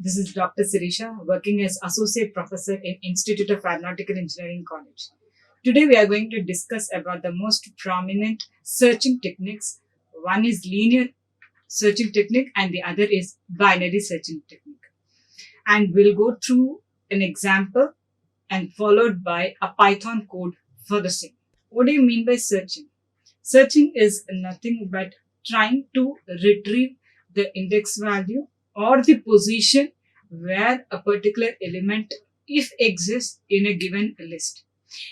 This is Dr. Sirisha, working as Associate Professor in Institute of Aeronautical Engineering College. Today we are going to discuss about the most prominent searching techniques. One is linear searching technique and the other is binary searching technique. And we'll go through an example and followed by a Python code for the same. What do you mean by searching? Searching is nothing but trying to retrieve the index value or the position where a particular element, if exists in a given list.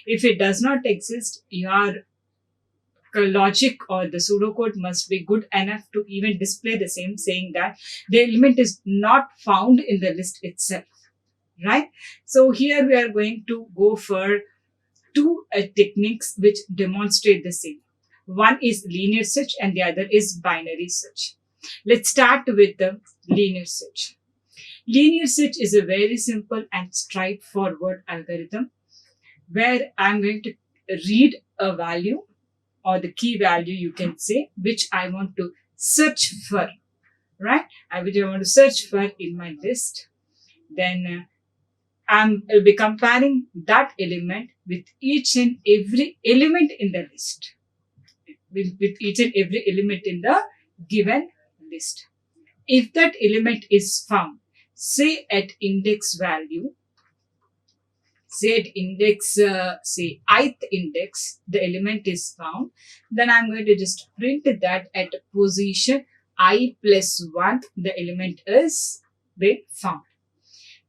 If it does not exist, your logic or the pseudocode must be good enough to even display the same, saying that the element is not found in the list itself, right? So here we are going to go for two techniques which demonstrate the same. One is linear search and the other is binary search. Let's start with the linear search. Linear search is a very simple and straightforward algorithm where I'm going to read a value or the key value, you can say, which I want to search for, right? Which I want to search for in my list. Then I'll be comparing that element with each and every element in the list. With each and every element in the given list. If that element is found, say at index value, say at index, say ith index, the element is found, then I'm going to just print that at position I plus 1, the element is been found.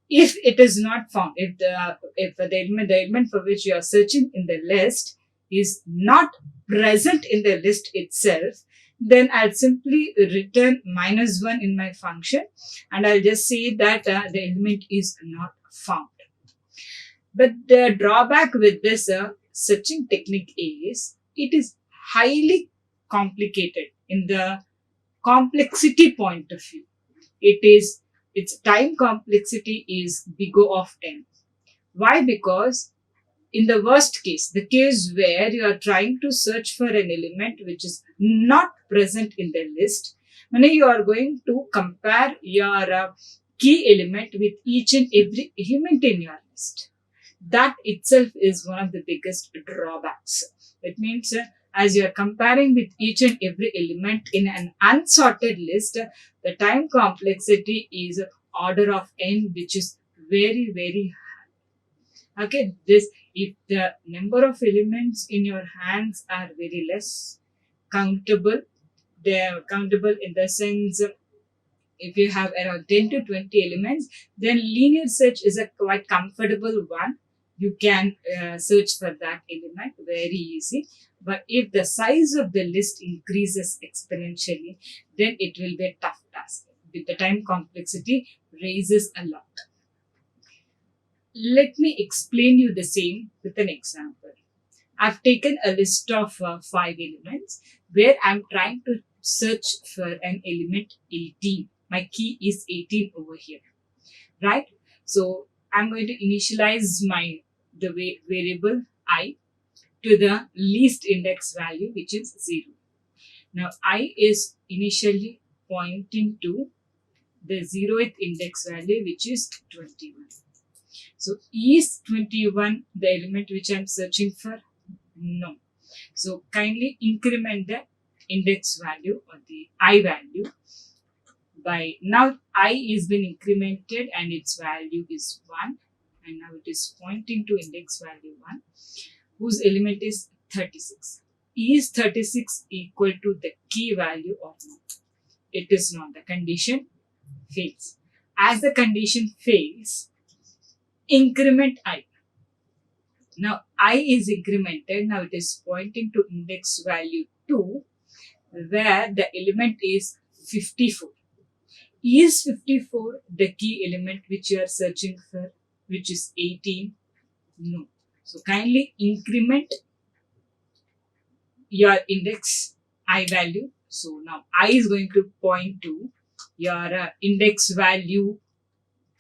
If it is not found, if the element for which you are searching in the list is not present in the list itself, then I'll simply return -1 in my function and I'll just say that the element is not found. But the drawback with this searching technique is it is highly complicated in the complexity point of view. Its time complexity is big O of n. Why? Because in the worst case, the case where you are trying to search for an element which is not present in the list, when you are going to compare your key element with each and every element in your list. That itself is one of the biggest drawbacks. It means as you are comparing with each and every element in an unsorted list, the time complexity is order of n, which is very, very high. Okay, if the number of elements in your hands are very less countable, they are countable in the sense if you have around 10 to 20 elements, then linear search is a quite comfortable one. You can search for that element very easy. But if the size of the list increases exponentially, then it will be a tough task. With the time complexity raises a lot. Let me explain you the same with an example. I've taken a list of 5 elements where I'm trying to search for an element 18. My key is 18 over here, right? So I'm going to initialize the variable I to the least index value, which is 0. Now I is initially pointing to the 0th index value, which is 21. So is 21 the element which I'm searching for? No. So kindly increment the index value or the I value by now I is been incremented and its value is 1 and now it is pointing to index value 1 whose element is 36. Is 36 equal to the key value or not? It is not. The condition fails. As the condition fails, increment I. Now I is incremented. Now it is pointing to index value 2 where the element is 54. Is 54 the key element which you are searching for, which is 18? No. So kindly increment your index I value. So now I is going to point to your index value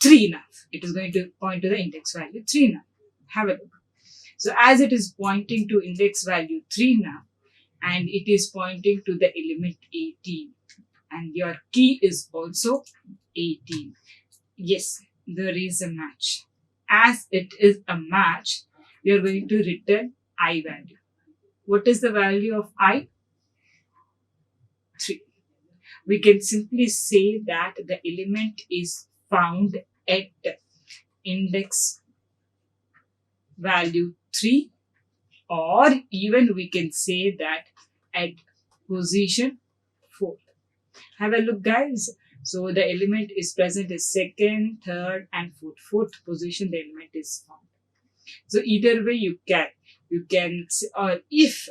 3 now. It is going to point to the index value 3 now. Have a look. So as it is pointing to index value 3 now, and it is pointing to the element 18, and your key is also 18. Yes, there is a match. As it is a match, we are going to return I value. What is the value of I? 3. We can simply say that the element is found at index value 3, or even we can say that at position 4. Have a look, guys. So the element is present in second, third, and fourth. Fourth position, the element is found. So either way, or if,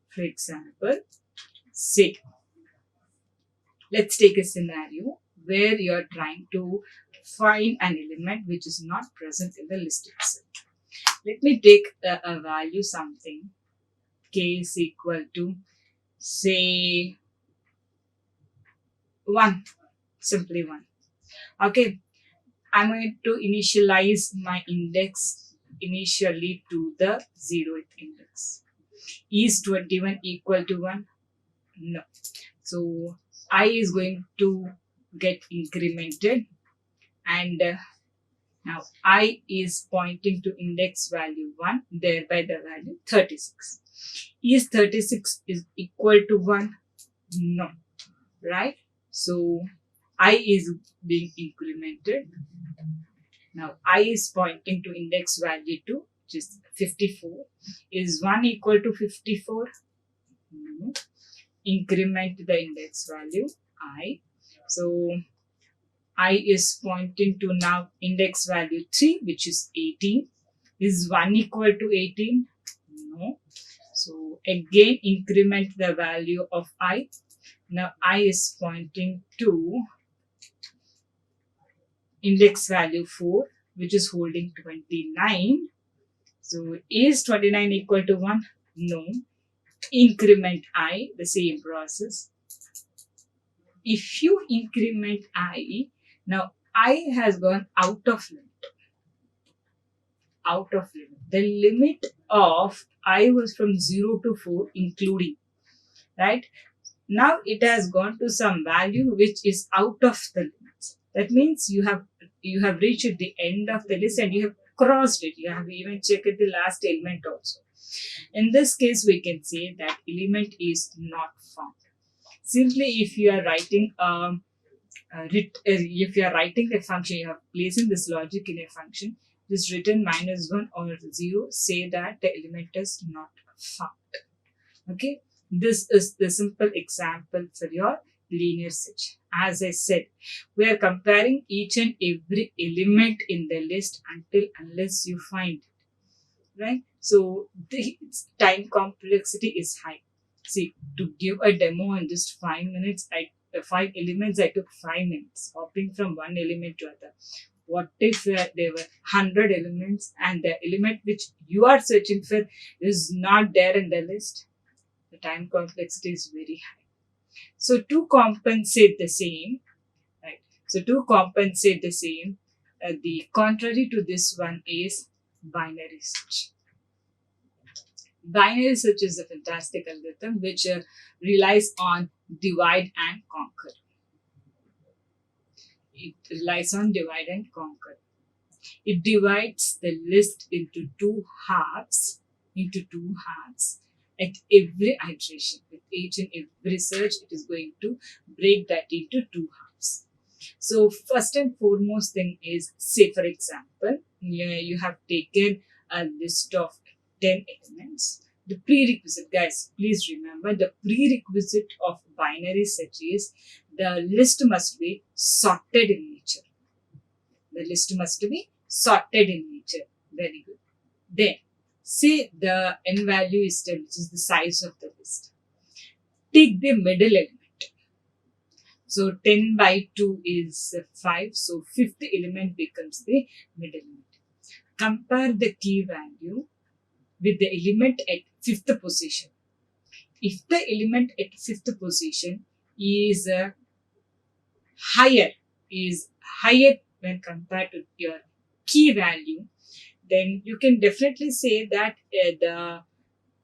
for example, say, let's take a scenario where you are trying to find an element which is not present in the list itself. Let me take a value something. K is equal to, say, 1. Simply 1. Okay. I'm going to initialize my index initially to the 0th index. Is 21 equal to 1? No. So I is going to get incremented, and now I is pointing to index value 1, thereby the value 36. Is 36 is equal to 1? No. Right? So I is being incremented. Now I is pointing to index value 2, which is 54. Is 1 equal to 54? No. Increment the index value I. So I is pointing to now index value 3, which is 18. Is 1 equal to 18? No. So again increment the value of I. Now I is pointing to index value 4, which is holding 29. So is 29 equal to 1? No. Increment I, the same process. If you increment I, now I has gone out of limit. Out of limit. The limit of I was from 0 to 4, including, right? Now it has gone to some value which is out of the limits. That means you have reached the end of the list and you have crossed it. You have even checked the last element also. In this case, we can say that element is not found. Simply, if you are writing if you are writing a function, you are placing this logic in a function, this written -1 or 0, say that the element is not found. Okay, this is the simple example for your linear search. As I said, we are comparing each and every element in the list unless you find it, right? So the time complexity is high. See, to give a demo in just 5 minutes, 5 elements, I took 5 minutes hopping from one element to other. What if there were 100 elements and the element which you are searching for is not there in the list? The time complexity is very high. So to compensate the same, right? So to compensate the same, the contrary to this one is binary search. Binary search is a fantastic algorithm which relies on divide and conquer. It relies on divide and conquer. It divides the list into two halves, at every iteration. With each and every search, it is going to break that into two halves. So first and foremost thing is, say for example, you have taken a list of 10 elements. The prerequisite, guys, please remember, the prerequisite of binary search is the list must be sorted in nature. The list must be sorted in nature. Very good. Then, say the n value is 10, which is the size of the list. Take the middle element. So 10 by 2 is 5. So fifth element becomes the middle element. Compare the key value with the element at fifth position. If the element at fifth position is higher, is higher when compared to your key value, then you can definitely say that the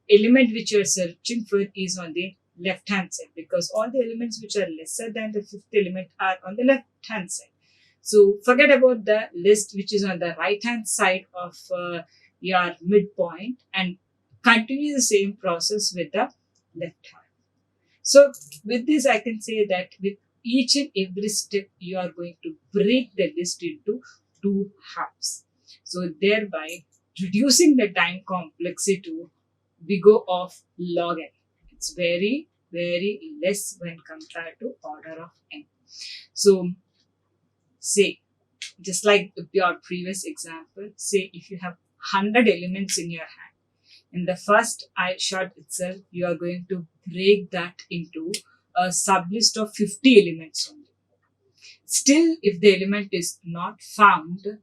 element which you are searching for is on the left hand side, because all the elements which are lesser than the fifth element are on the left hand side. So forget about the list which is on the right hand side of your midpoint and continue the same process with the left hand. So with this, I can say that with each and every step, you are going to break the list into two halves. So thereby reducing the time complexity to big of log n. It's very, very less when compared to order of n. So say, just like your previous example, say if you have 100 elements in your hand, in the first I shot itself, you are going to break that into a sublist of 50 elements only. Still, if the element is not found,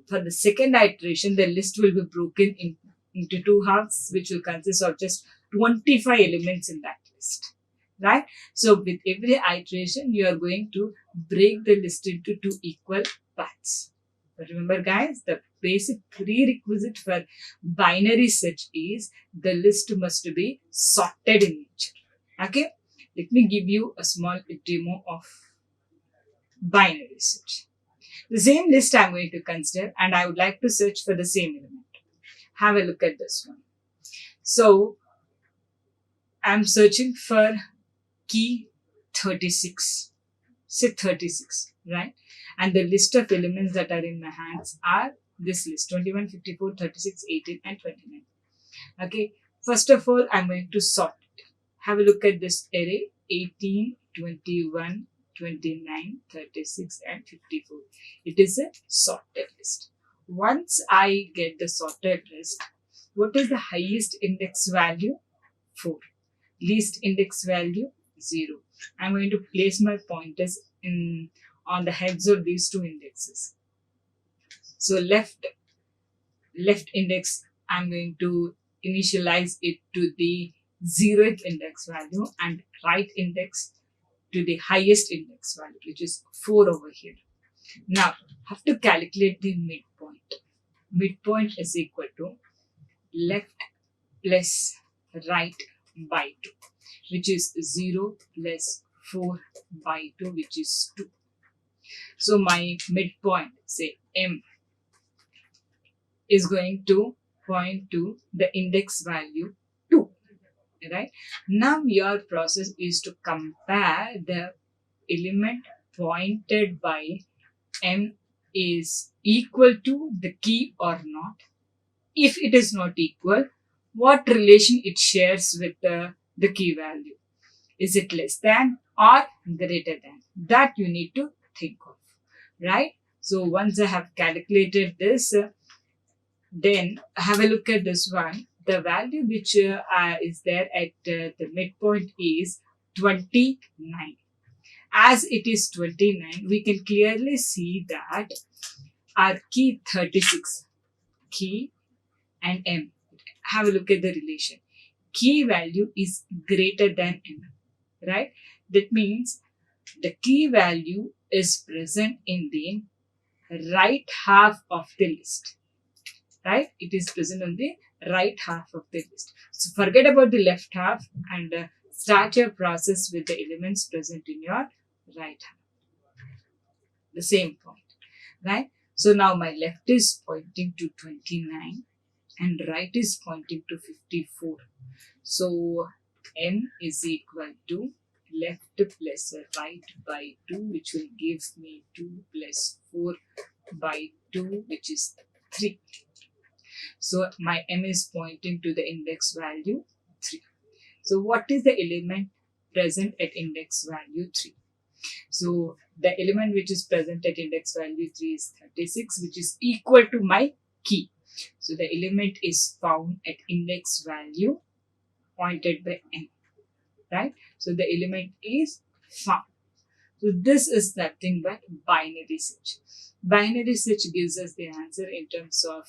for the second iteration, the list will be broken into two halves, which will consist of just 25 elements in that list. Right? So, with every iteration, you are going to break the list into two equal parts. But remember, guys, the basic prerequisite for binary search is the list must be sorted in nature. Okay? Let me give you a small demo of binary search. The same list I'm going to consider and I would like to search for the same element. Have a look at this one. So I'm searching for key 36. Say 36, right? And the list of elements that are in my hands are this list 21, 54, 36, 18, and 29. Okay. First of all, I'm going to sort it. Have a look at this array 18, 21, 29, 36, and 54. It is a sorted list. Once I get the sorted list, what is the highest index value? 4. Least index value? 0. I'm going to place my pointers in on the heads of these two indexes. So left index, I'm going to initialize it to the 0th index value and right index to the highest index value, which is 4 over here. Now, have to calculate the midpoint. Midpoint is equal to left plus right by 2, which is 0 plus 4 by 2, which is 2. So my midpoint, say M, is going to point to the index value 2. Right? Now your process is to compare the element pointed by M is equal to the key or not. If it is not equal, what relation it shares with the key value? Is it less than or greater than? That you need to think of, right? So once I have calculated this, then have a look at this one. The value which is there at the midpoint is 29. As it is 29, we can clearly see that our key 36, key and M. Have a look at the relation. Key value is greater than M, right? That means the key value is present in the right half of the list, right? It is present on the right half of the list. So forget about the left half and start your process with the elements present in your right half. The same point, right? So now my left is pointing to 29 and right is pointing to 54. So n is equal to left plus right by 2, which will give me 2 plus 4 by 2, which is 3. So my m is pointing to the index value 3. So what is the element present at index value 3? So the element which is present at index value 3 is 36, which is equal to my key. So the element is found at index value pointed by n, right? So the element is found. So this is nothing but binary search. Binary search gives us the answer in terms of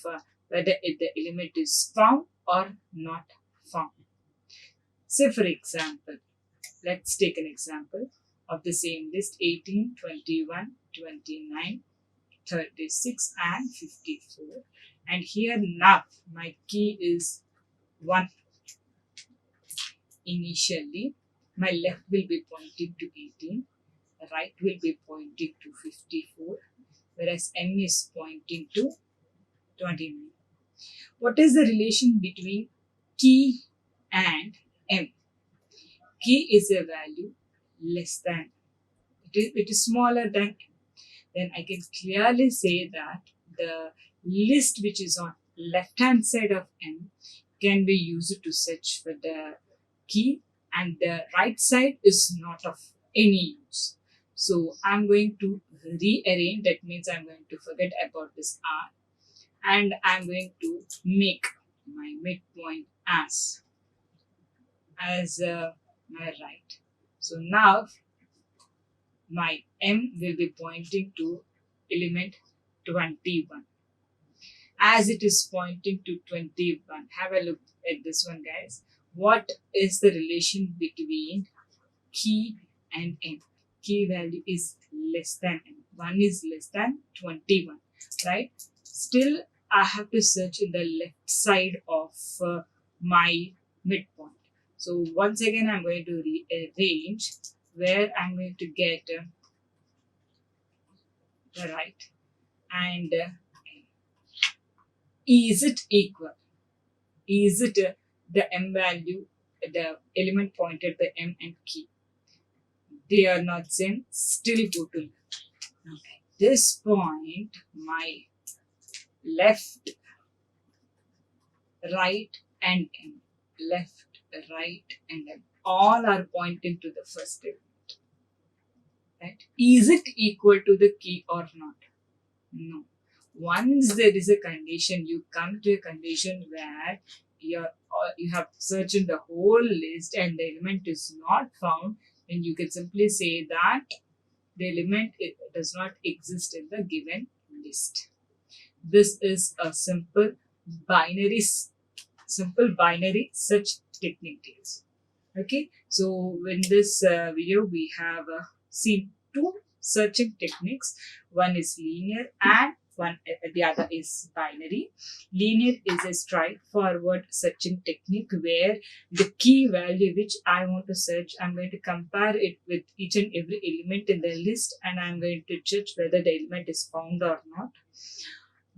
whether the element is found or not found. Say for example, let's take an example of the same list 18, 21, 29, 36 and 54. And here now my key is 1. Initially, my left will be pointing to 18, right will be pointing to 54, whereas m is pointing to 29. What is the relation between key and m? Key is a value less than, it is smaller than, then I can clearly say that the list which is on left hand side of m can be used to search for the key, and the right side is not of any use. So I'm going to rearrange, that means I'm going to forget about this r, and I'm going to make my midpoint as my right. So now my m will be pointing to element 21. As it is pointing to 21, have a look at this one, guys. What is the relation between key and m? Key value is less than m. 1 is less than 21, right? Still, I have to search in the left side of my midpoint. So once again, I'm going to rearrange where I'm going to get the right, and is it equal? Is it the m value, the element pointed the m and key? They are not same, still go to left. Okay. This point, my left, right, and m, left, right, and m, all are pointing to the first element. Right? Is it equal to the key or not? No. Once there is a condition, you come to a condition where you have searched the whole list and the element is not found, then you can simply say that the element does not exist in the given list. This is a binary search technique. Okay, so in this video we have seen two searching techniques. One is linear and the other is binary. Linear is a straightforward searching technique where the key value which I want to search, I'm going to compare it with each and every element in the list, and I'm going to judge whether the element is found or not.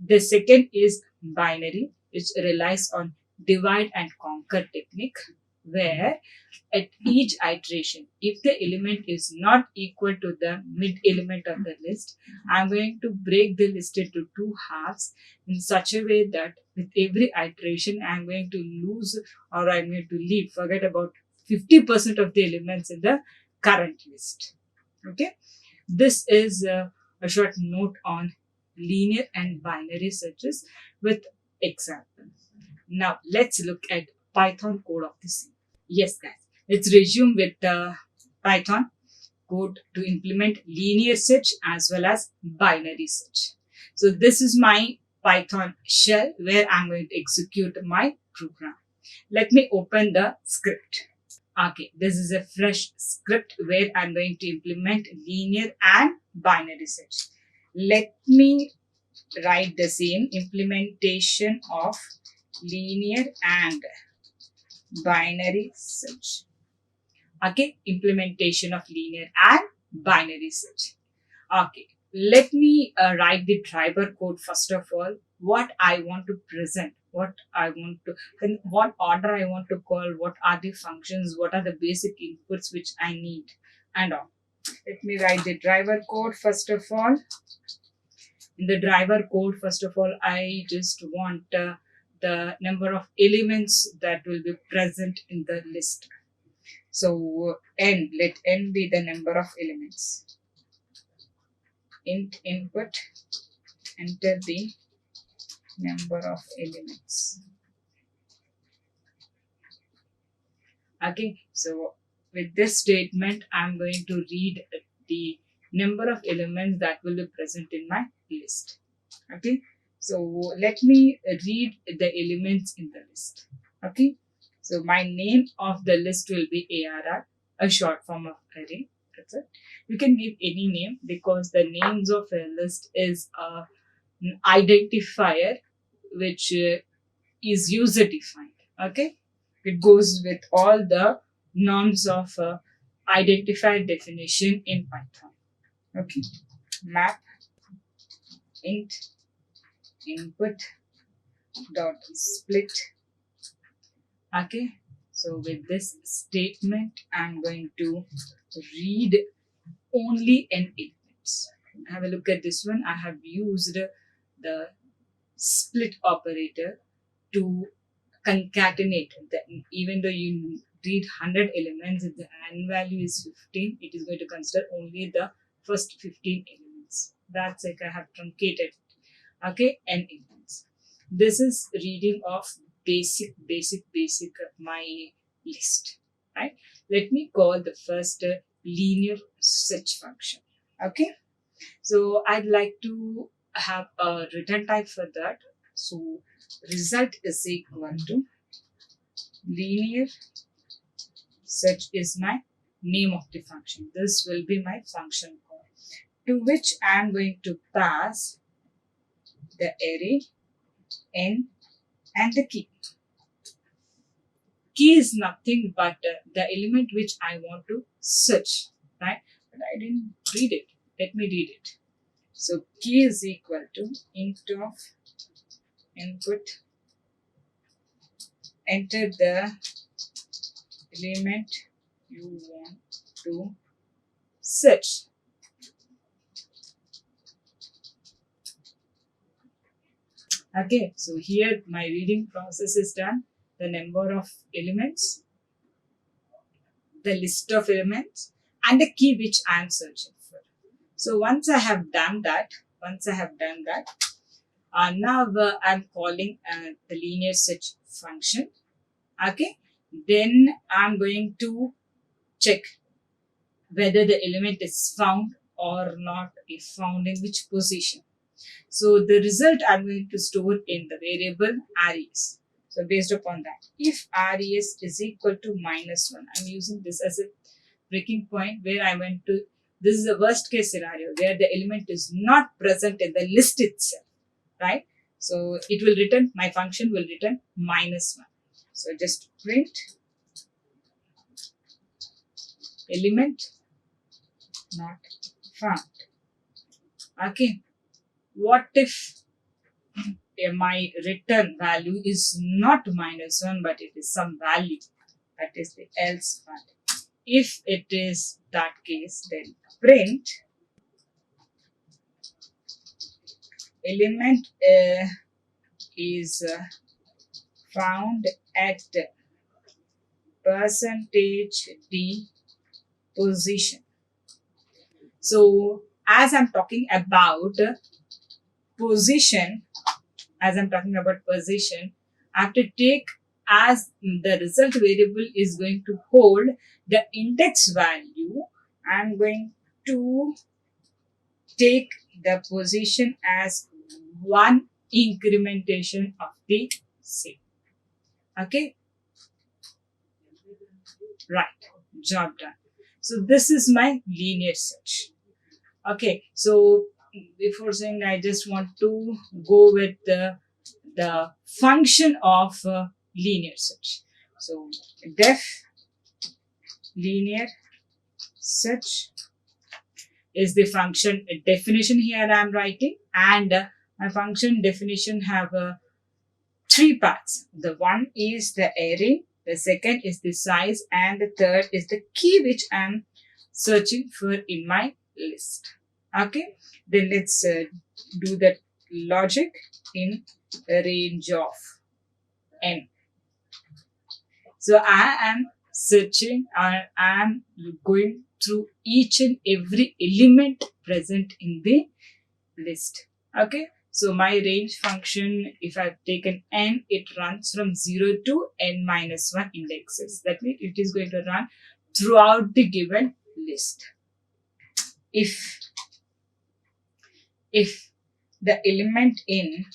The second is binary, which relies on divide and conquer technique, where at each iteration, if the element is not equal to the mid element of the list, I'm going to break the list into two halves in such a way that with every iteration, I'm going to lose, or I'm going to forget about 50% of the elements in the current list. Okay, this is a short note on linear and binary searches with example. Now let's look at Python code of the same. Yes, guys, let's resume with the Python code to implement linear search as well as binary search. So this is my Python shell where I'm going to execute my program. Let me open the script. Okay, this is a fresh script where I'm going to implement linear and binary search. Let me write the same implementation of linear and binary search. Okay, implementation of linear and binary search. Okay, let me write the driver code first of all. What I want to present, what I want to, in what order I want to call, what are the functions, what are the basic inputs which I need, and all. Let me write the driver code first of all. In the driver code, first of all, I just want the number of elements that will be present in the list. So n, let n be the number of elements. Int input, enter the number of elements. Okay, so with this statement, I'm going to read the number of elements that will be present in my list. Okay, so let me read the elements in the list. Okay, so my name of the list will be ARR, a short form of array. That's it. You can give any name because the names of a list is an identifier which is user defined. Okay, it goes with all the norms of identifier definition in Python. Okay, map int input dot split. Okay, so with this statement I'm going to read only n elements. Have a look at this one. I have used the split operator to concatenate the, even though you read 100 elements, if the n value is 15, it is going to consider only the first 15 elements. That's like I have truncated. Okay, n elements. This is reading of basic my list, right? Let me call the first linear search function. Okay, so I'd like to have a return type for that. So result is equal to linear search is my name of the function. This will be my function call, to which I am going to pass the array n and the key. Key is nothing but the element which I want to search, right? But I didn't read it. Let me read it. So key is equal to int of input, enter the element you want to search. Okay, so here my reading process is done. The number of elements, the list of elements, and the key which I am searching for. So once I have done that, now I'm calling the linear search function. Okay, then I'm going to check whether the element is found or not, if found in which position. So the result I'm going to store in the variable res. So based upon that, if res is equal to -1, I'm using this as a breaking point where I went to, this is the worst case scenario where the element is not present in the list itself, right? So it will return, my function will return -1. So just print element not found. Okay, what if my return value is not -1 but it is some value? That is the else part. If it is that case, then print element is found at %d position. So as I'm talking about position, I have to take as the result variable is going to hold the index value. I'm going to take the position as one incrementation of the same. Okay, right, job done. So this is my linear search. Okay, so before saying, I just want to go with the function of linear search. So def linear search is the function definition here I am writing, and my function definition have three parts. The one is the array, the second is the size, and the third is the key which I am searching for in my list. Okay, then let's do that logic in a range of n. So I am searching, I am going through each and every element present in the list. Okay, so my range function, if I've taken n, it runs from 0 to n-1 indexes. That means it is going to run throughout the given list. If the element in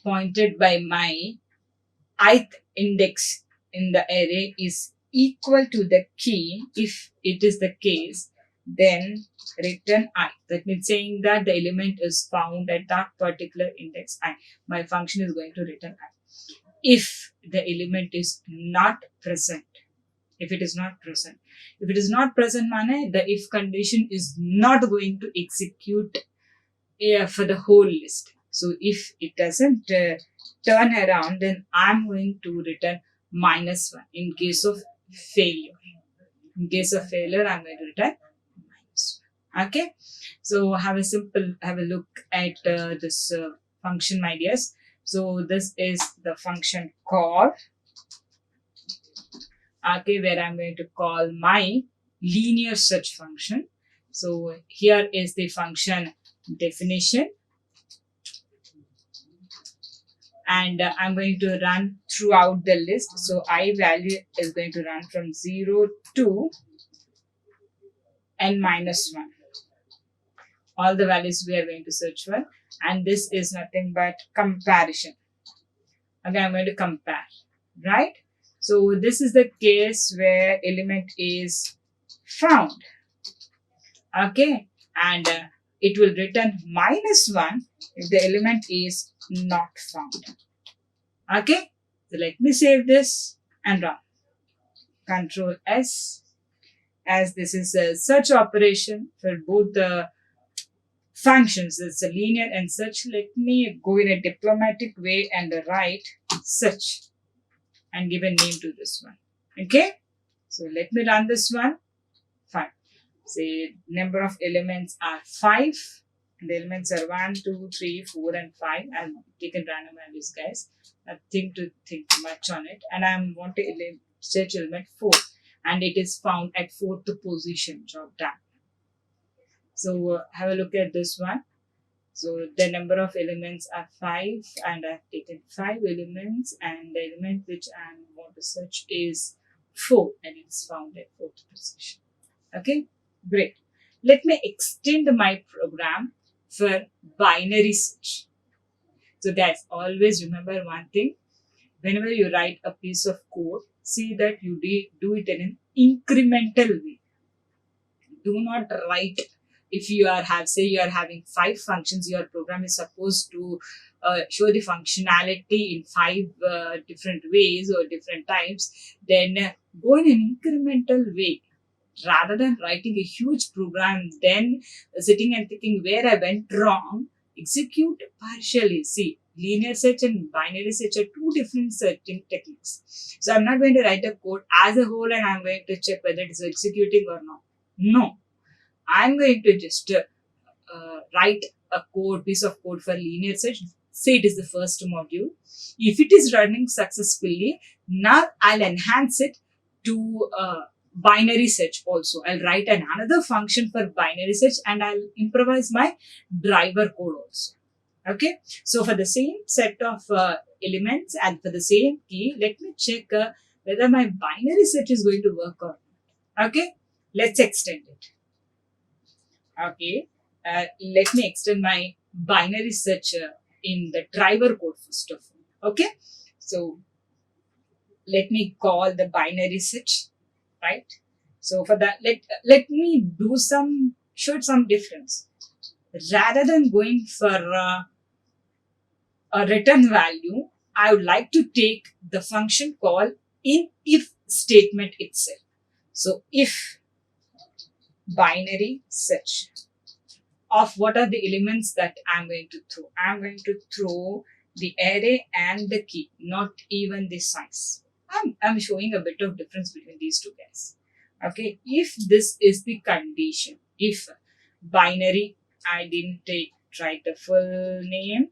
pointed by my ith index in the array is equal to the key, if it is the case, then return I. That means saying that the element is found at that particular index I. My function is going to return I. If the element is not present, if it is not present. If it is not present, mane, the if condition is not going to execute for the whole list. So if it doesn't turn around, then I'm going to return -1 in case of failure. In case of failure, I'm going to return -1. Okay. So have a look at this function, my dears. So this is the function call. Okay, where I'm going to call my linear search function. So here is the function definition, and I'm going to run throughout the list. So I value is going to run from 0 to n-1. All the values we are going to search for, and this is nothing but comparison. Okay, I'm going to compare, right? So this is the case where element is found. Okay, and it will return -1 if the element is not found. Okay, so let me save this and run. Control S, as this is a search operation for both the functions. It's a linear and search. Let me go in a diplomatic way and write search and give a name to this one. Okay, so let me run this one. 5. Say number of elements are 5. The elements are 1, 2, 3, 4, and 5. I've taken random values, guys. Nothing to think much on it. And I want to search element 4. And it is found at 4th position. Job done. So have a look at this one. So the number of elements are 5, and I've taken 5 elements, and the element which I want to search is 4, and it's found at 4th position. Okay, great. Let me extend my program for binary search. So guys, always remember one thing. Whenever you write a piece of code, see that you do it in an incremental way. Do not write, if you are having 5 functions, your program is supposed to show the functionality in 5 different ways or different types, then go in an incremental way. Rather than writing a huge program, then sitting and thinking where I went wrong, execute partially. See, linear search and binary search are 2 different searching techniques. So I'm not going to write a code as a whole and I'm going to check whether it is executing or not. No, I'm going to just write a piece of code for linear search. Say it is the first module. If it is running successfully, now I'll enhance it to binary search also. I'll write another function for binary search and I'll improvise my driver code also. Okay, so for the same set of elements and for the same key, let me check whether my binary search is going to work or not. Okay, let's extend it. Okay, let me extend my binary search in the driver code first of all. Okay, so let me call the binary search, right? So for that, let me show some difference. Rather than going for a return value, I would like to take the function call in if statement itself. So if binary search of what are the elements that I'm going to throw. I'm going to throw the array and the key, not even the size. I'm showing a bit of difference between these two guys. Okay, if this is the condition, if binary, I didn't write the full name.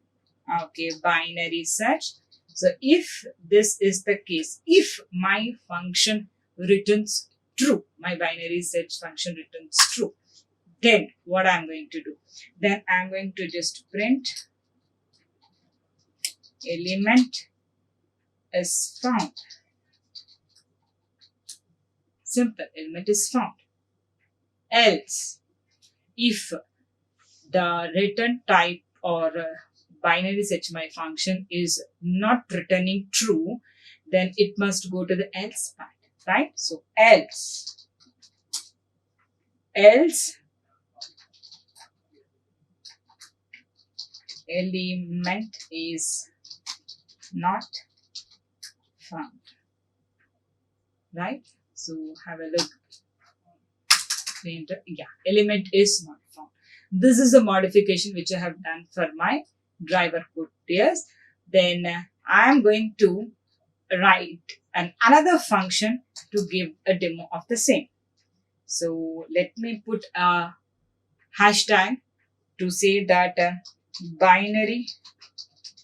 Okay, binary search. So if this is the case, if my function returns true, my binary search function returns true, then what I'm going to do? Then I'm going to just print element is found. Simple, element is found. Else, if the return type or binary search my function is not returning true, then it must go to the else part, right? So else element is not found, right? So have a look. Yeah, element is not found. This is the modification which I have done for my driver code. Yes. Then I am going to write another function to give a demo of the same. So let me put a hashtag to say that binary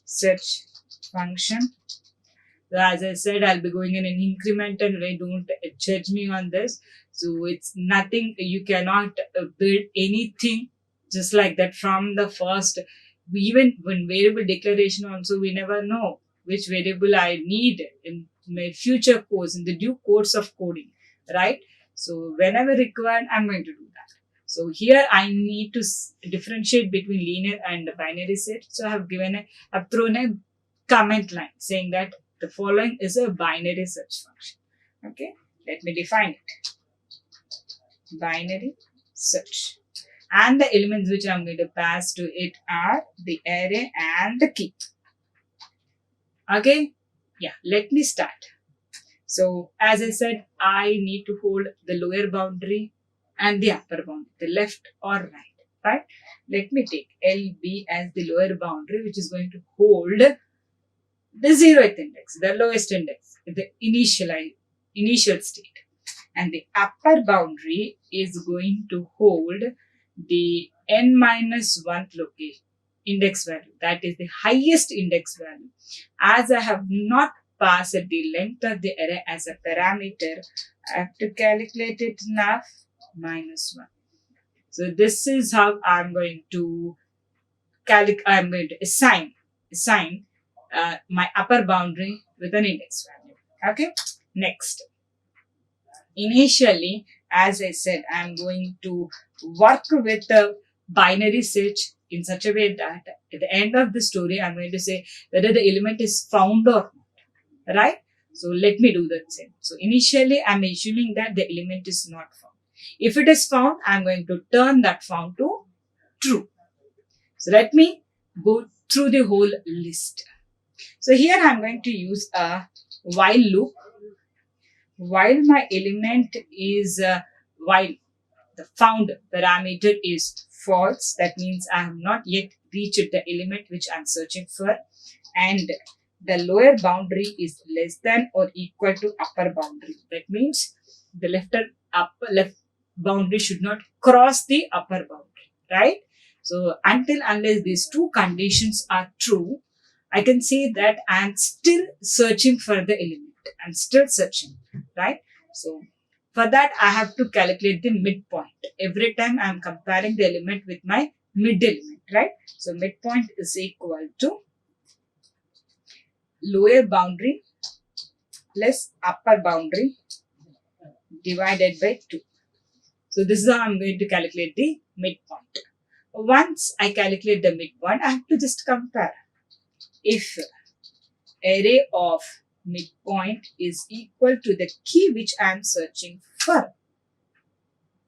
search function. So as I said, I'll be going in an incremental way. Don't judge me on this. So it's nothing. You cannot build anything just like that from the first. Even when variable declaration also, we never know which variable I need in my future course, in the due course of coding, right? So whenever required, I'm going to do that. So here I need to differentiate between linear and binary set. So I've thrown a comment line saying that the following is a binary search function. Okay, let me define it. Binary search. And the elements which I'm going to pass to it are the array and the key. Okay, yeah, let me start. So as I said, I need to hold the lower boundary and the upper boundary, the left or right, right? Let me take LB as the lower boundary, which is going to hold the 0th index, the lowest index, the initial state. And the upper boundary is going to hold the n minus 1th location index value, that is the highest index value. As I have not passed the length of the array as a parameter, I have to calculate it now minus 1. So this is how I'm going to assign my upper boundary with an index value. Okay, next. Initially, as I said, I'm going to work with the binary search in such a way that at the end of the story, I'm going to say whether the element is found or not, right? So let me do the same. So initially, I'm assuming that the element is not found. If it is found, I'm going to turn that found to true. So let me go through the whole list. So here I'm going to use a while loop. While my element is while the found parameter is false, that means I have not yet reached the element which I'm searching for, and the lower boundary is less than or equal to upper boundary. That means the left boundary should not cross the upper boundary, right? So unless these two conditions are true, I can say that I'm still searching for the element. I'm still searching, right? So for that, I have to calculate the midpoint. Every time I'm comparing the element with my mid element, right? So midpoint is equal to lower boundary plus upper boundary divided by 2. So this is how I'm going to calculate the midpoint. Once I calculate the midpoint, I have to just compare. If array of midpoint is equal to the key which I am searching for,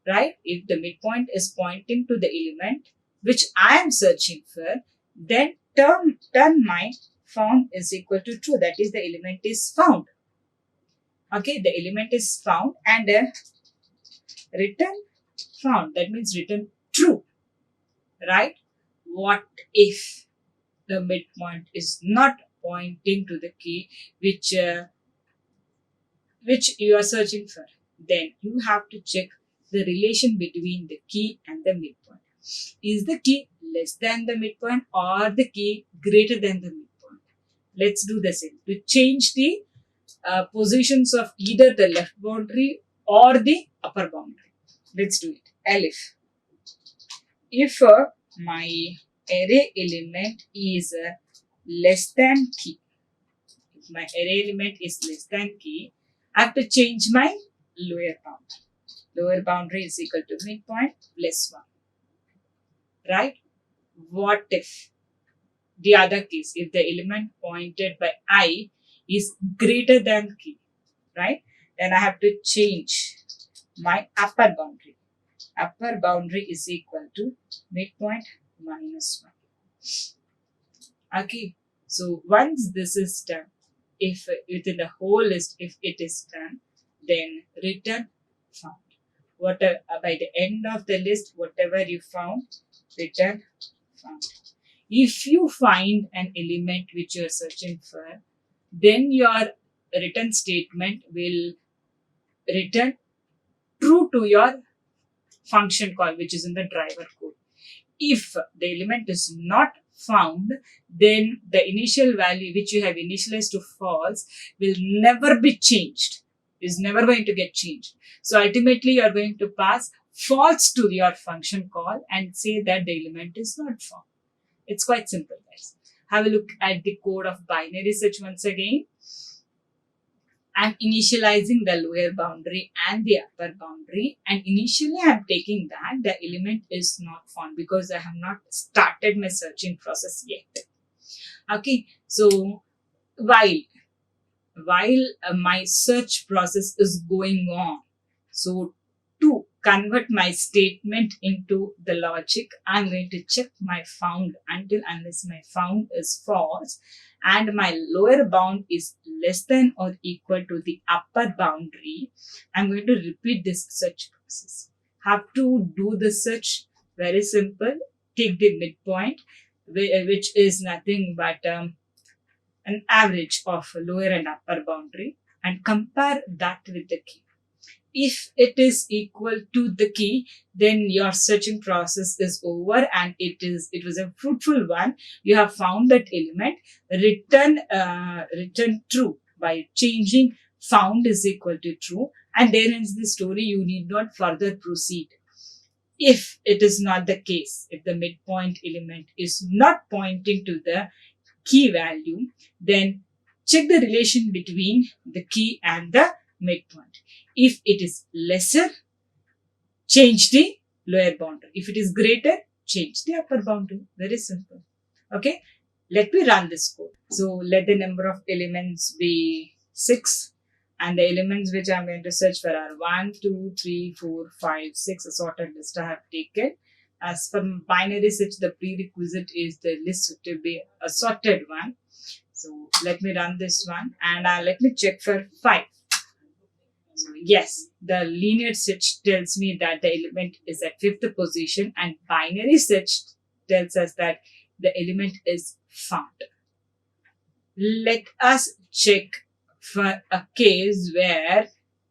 right? If the midpoint is pointing to the element which I am searching for, then turn my found is equal to true. That is, the element is found. Okay, the element is found and return found. That means return true, right? What if the midpoint is not pointing to the key which you are searching for? Then you have to check the relation between the key and the midpoint. Is the key less than the midpoint or the key greater than the midpoint? Let's do the same. To change the positions of either the left boundary or the upper boundary. Let's do it. Elif. If my array element is less than key, if my array element is less than key, I have to change my lower boundary. Lower boundary is equal to midpoint plus 1. Right? What if the other case, if the element pointed by I is greater than key, right? Then I have to change my upper boundary. Upper boundary is equal to midpoint minus 1. Okay. So once this is done, if within the whole list, if it is done, then return found. By the end of the list, whatever you found, return found. If you find an element which you are searching for, then your return statement will return true to your function call, which is in the driver code. If the element is not found, then the initial value which you have initialized to false will never be changed, is never going to get changed. So ultimately you are going to pass false to your function call and say that the element is not found. It's quite simple, guys. Have a look at the code of binary search once again. I'm initializing the lower boundary and the upper boundary, and initially I'm taking that the element is not found because I have not started my searching process yet. Okay, so while my search process is going on, so to convert my statement into the logic, I'm going to check my found unless my found is false and my lower bound is less than or equal to the upper boundary. I'm going to repeat this search process. Have to do the search very simple. Take the midpoint, which is nothing but an average of lower and upper boundary, and compare that with the key. If it is equal to the key, then your searching process is over and it was a fruitful one. You have found that element. Return true by changing found is equal to true, and there ends the story. You need not further proceed. If it is not the case, if the midpoint element is not pointing to the key value, then check the relation between the key and the midpoint. If it is lesser, change the lower boundary. If it is greater, change the upper boundary. Very simple. Okay, let me run this code. So let the number of elements be 6, and the elements which I'm going to search for are 1, 2, 3, 4, 5, 6. A sorted list I have taken. As for binary search, the prerequisite is the list to be a sorted one. So let me run this one and let me check for 5. So yes, the linear search tells me that the element is at 5th position, and binary search tells us that the element is found. Let us check for a case where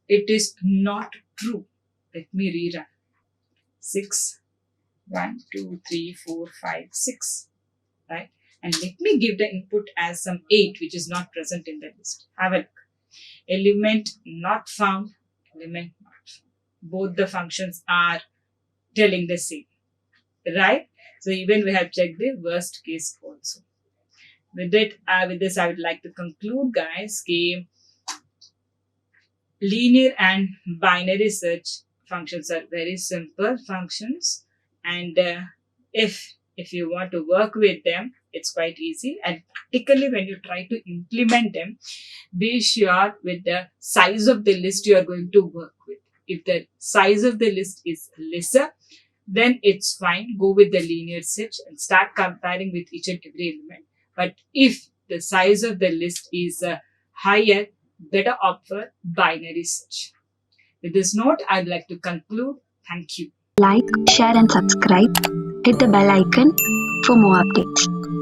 it is not true. Let me rerun. 6, 1, 2, 3, 4, 5, 6. Right? And let me give the input as some 8, which is not present in the list. Have a look. Element not found, element not found. Both the functions are telling the same. Right? So even we have checked the worst case also. With this, I would like to conclude, guys. Linear and binary search functions are very simple functions, and if you want to work with them, it's quite easy. And practically, when you try to implement them, be sure with the size of the list you are going to work with. If the size of the list is lesser, then it's fine. Go with the linear search and start comparing with each and every element. But if the size of the list is higher, better opt for binary search. With this note, I'd like to conclude. Thank you. Like, share and subscribe. Hit the bell icon for more updates.